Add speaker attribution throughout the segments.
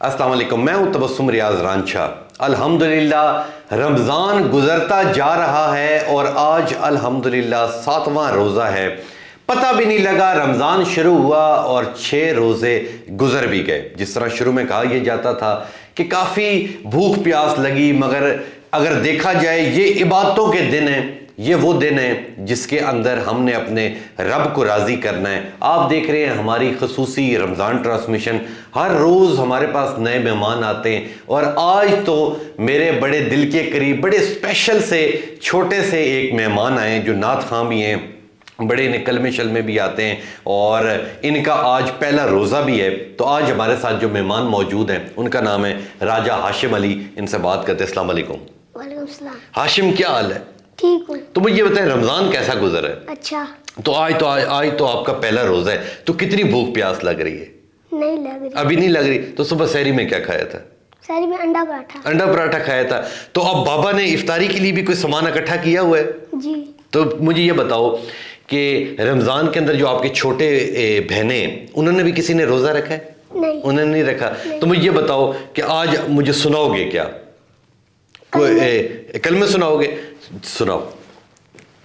Speaker 1: अस्सलाम वालेकुम, मैं हूं तबस्सुम रियाज रांझा। अल्हम्दुलिल्लाह रमज़ान गुजरता जा रहा है और आज अल्हम्दुलिल्लाह 7वां रोज़ा है। पता भी नहीं लगा रमज़ान शुरू हुआ और 6 रोज़े गुजर भी गए। जिस तरह शुरू में कहा यह जाता था कि काफ़ी भूख प्यास लगी, मगर अगर देखा जाए ये इबादतों के दिन हैं, ये वो दिन है जिसके अंदर हमने अपने रब को राज़ी करना है। आप देख रहे हैं हमारी खसूसी रमज़ान ट्रांसमिशन, हर रोज़ हमारे पास नए मेहमान आते हैं और आज तो मेरे बड़े दिल के करीब बड़े स्पेशल से छोटे से एक मेहमान आए जो नात खां भी हैं, बड़े इन्हें कलमे शलमे भी आते हैं और इनका आज पहला रोज़ा भी है। तो आज हमारे साथ जो मेहमान मौजूद हैं उनका नाम है राजा हाशिम अली। इनसे बात करते हैं। अस्सलाम वालेकुम।
Speaker 2: वालेकुम सलाम।
Speaker 1: हाशिम, क्या हाल है?
Speaker 2: ठीक हूँ।
Speaker 1: तो मुझे ये बताएं रमज़ान कैसा गुजरा है?
Speaker 2: अच्छा।
Speaker 1: तो आज तो आपका पहला रोज़ा है, तो कितनी भूख प्यास लग रही है?
Speaker 2: नहीं लग रही।
Speaker 1: अभी नहीं लग रही। तो सुबह सहरी में क्या खाया था?
Speaker 2: सहरी में अंडा पराठा।
Speaker 1: अंडा पराठा खाया था। तो अब बाबा ने इफ्तारी के लिए भी कोई सामान इकट्ठा किया हुआ है?
Speaker 2: जी।
Speaker 1: तो मुझे ये बताओ कि रमज़ान के अंदर जो आपके छोटे बहनें, उन्होंने भी किसी ने रोज़ा रखा है?
Speaker 2: नहीं।
Speaker 1: उन्होंने नहीं रखा। तो मुझे ये बताओ कि आज मुझे सुनाओगे क्या? कोई कलमे सुनाओगे? सुनाओ।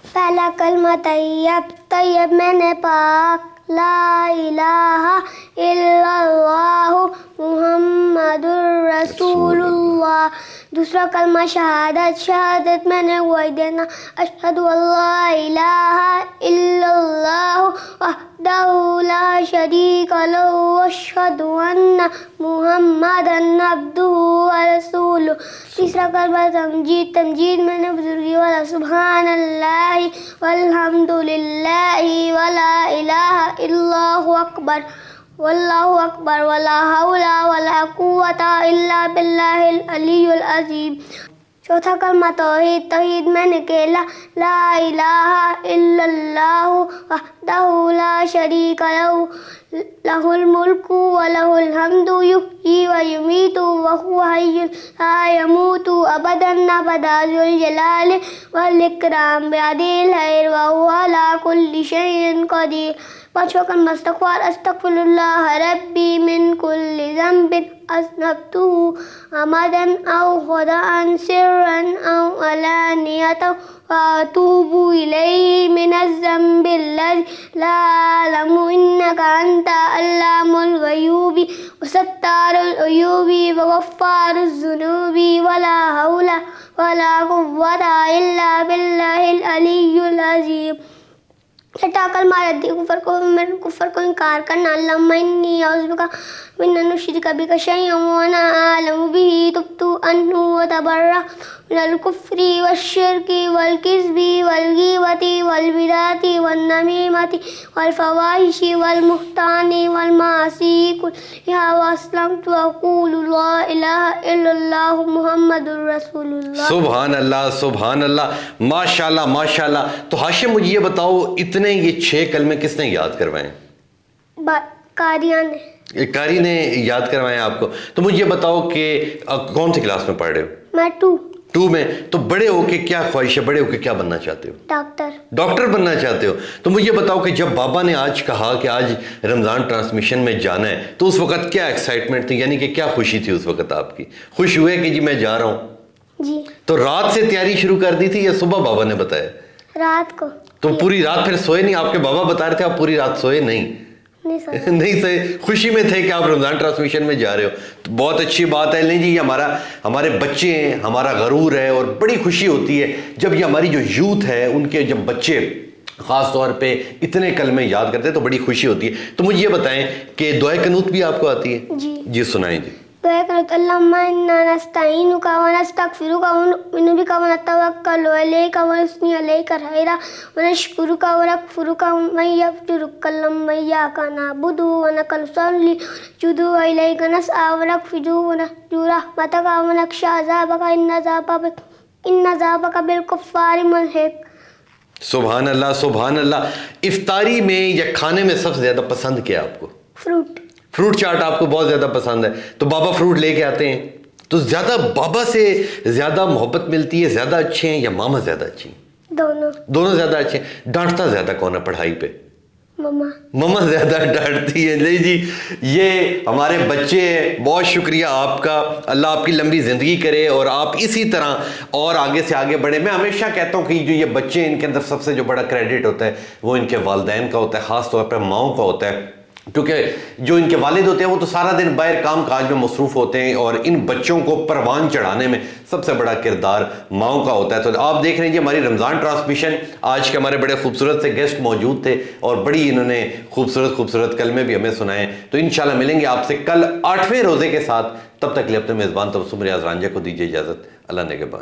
Speaker 2: पहला कलमा तैयब तैयब मैंने पाक ला इलाहा इल्लल्लाहु मुहम्मदुर रसूलुल्लाह। दूसरा कलमा शहादत शहादत मैंने वही देना अशहदु अल्ला इलाहा इल्लल्लाहु वहदहु ला शरीका लहु वअशहदु अन्ना मुहम्मदन अब्दुहु व रसूलुहु। तीसरा कलमा तमजीद तमजीद मैंने बुजुर्गी वाला सुभानल्लाहि वल्हम्दुलिल्लाहि वला इलाहा इल्लल्लाहु अकबर वल्लाहु अकबर वला हौला वला कुव्वता इल्ला बिल्लाहिल अलियुल अज़ीम। चौथा कलमा तौहीद तौहीद मैंने केला ला इलाहा इल्लल्लाहु वहदहु ला शरीका लहु लहुल मुल्कु व लहुल हम्दु युहयी व युमीतु व हुवा हय्युन ला यमूतु अबदन अबदा ज़ुल जलाली वल इकराम बियदिल खैर व हुवा अला कुल्लि शैइन क़दीर। पांचवा कलमा इस्तग़फ़ार अस्तग़फ़िरुल्लाह रब्बी मिन कुल्लि ज़ंबिन अज़नबतुहु अमदन औ ख़ुताअन सिर्रन औ अलानियतन व अतूबु इलैहि मिनज़ ज़ंबिल्लज़ी ला अअलमु इन्नका अंता अल्लामुल ग़यूबी व सत्तारुल उयूबी व गफ़्फ़ारुज़ ज़ुनूबी वला हौला वला कुव्वता इल्ला बिल्लाहिल अलियुल अज़ीम। छठा कलमा कुफर को इनकार करना अल्लाहुम्मा इन्नी औज़ु बिका मिन अन उश्रिका बिका शैअन व अना अअलमु बिही तुब्तु अन्हु व तबर्रअतु मिनल कुफ्रि वश्शिर्कि वल किज़्बि वल गीबति वल बिदाति वन नमीमति वल फ़वाहिशि वल मुहतानि वल मासी कुल्लिहा व अस्लमतु व अक़ूलु ला इलाहा इल्लल्लाहु मुहम्मदुर रसूलुल्लाह।
Speaker 1: सुभान अल्लाह, सुभान अल्लाह, माशाल्लाह माशाल्लाह। तो हाशिम मुझे ये बताओ इतने ये 6 कलमे किसने याद करवाए?
Speaker 2: कारिया ने।
Speaker 1: कारी ने याद करवाए आपको। तो मुझे ये बताओ कि कौन सी क्लास में पढ़ रहे हो?
Speaker 2: मैं 2
Speaker 1: में। तो बड़े होके क्या ख्वाहिश है, बड़े होके क्या बनना चाहते हो?
Speaker 2: डॉक्टर।
Speaker 1: डॉक्टर बनना चाहते हो? तो मुझे बताओ कि जब बाबा ने आज कहा कि आज रमज़ान ट्रांसमिशन में जाना है, तो उस वक़्त क्या एक्साइटमेंट थी, यानी कि क्या खुशी थी उस वक़्त आपकी? खुश हुए कि जी मैं जा रहा हूँ?
Speaker 2: जी।
Speaker 1: तो रात से तैयारी शुरू कर दी थी या सुबह बाबा ने बताया?
Speaker 2: रात को।
Speaker 1: तो पूरी रात फिर सोए नहीं? आपके बाबा बता रहे थे आप पूरी रात सोए नहीं? नहीं सोए, खुशी में थे कि आप रमज़ान ट्रांसमिशन में जा रहे हो। तो बहुत अच्छी बात है। नहीं जी, हमारे बच्चे हैं, हमारा गरूर है और बड़ी खुशी होती है जब ये हमारी जो यूथ है उनके जब बच्चे ख़ास तौर पे इतने कलमे याद करते हैं तो बड़ी खुशी होती है। तो मुझे ये बताएं कि दुआ कनूत भी आपको आती है? जी सुनाएं जी।
Speaker 2: दुआ कनूत अल्लाहुम्मा इन्ना नस्तईनुका व नस्तगफिरुका व नु'मिनु बिका व नतवक्कलु अलैका व नुस्नी अलैका खैरा व नशकुरुका व नकफुरुका व यफ़जुरुका अल्लाहुम्मा इय्याका नअबुदु व नसल्ली जुदु व इलैका नसआ व नकफिजु व नरजू रहमतका व नख्शा अज़ाबका इन्ना अज़ाबका बिल कुफ़्फ़ारि मुल्हिक़।
Speaker 1: सुभान अल्लाह, सुभान अल्लाह। इफ्तारी में या खाने में सबसे ज़्यादा पसंद क्या है आपको? फ्रूट चाट आपको बहुत ज़्यादा पसंद है। तो बाबा फ्रूट लेके आते हैं, तो ज़्यादा बाबा से ज़्यादा मोहब्बत मिलती है, ज़्यादा अच्छे हैं या मामा ज़्यादा अच्छी हैं?
Speaker 2: दोनों
Speaker 1: ज़्यादा अच्छे हैं। डांटता ज़्यादा कौन है पढ़ाई पे?
Speaker 2: مما
Speaker 1: مما زیادہ ڈانٹتی ہے. نہیں جی یہ ہمارے بچے ہیں, بہت شکریہ آپ کا, اللہ آپ کی لمبی زندگی کرے اور آپ اسی طرح اور آگے سے آگے بڑھیں. میں ہمیشہ کہتا ہوں کہ جو یہ بچے ہیں ان کے اندر سب سے جو بڑا کریڈٹ ہوتا ہے وہ ان کے والدین کا ہوتا ہے, خاص طور پہ ماؤں کا ہوتا ہے, کیونکہ جو ان کے والد ہوتے ہیں وہ تو سارا دن باہر کام کاج میں مصروف ہوتے ہیں اور ان بچوں کو پروان چڑھانے میں سب سے بڑا کردار ماؤں کا ہوتا ہے. تو آپ دیکھ رہے ہیں جی ہماری رمضان ٹرانسمیشن, آج کے ہمارے بڑے خوبصورت سے گیسٹ موجود تھے اور بڑی انہوں نے خوبصورت کلمے بھی ہمیں سنائے. تو انشاءاللہ ملیں گے آپ سے کل 8ویں روزے کے ساتھ. تب تک لیے اپنے میزبان تبسم ریاض رانجھا کو دیجیے اجازت. اللہ نگہبان.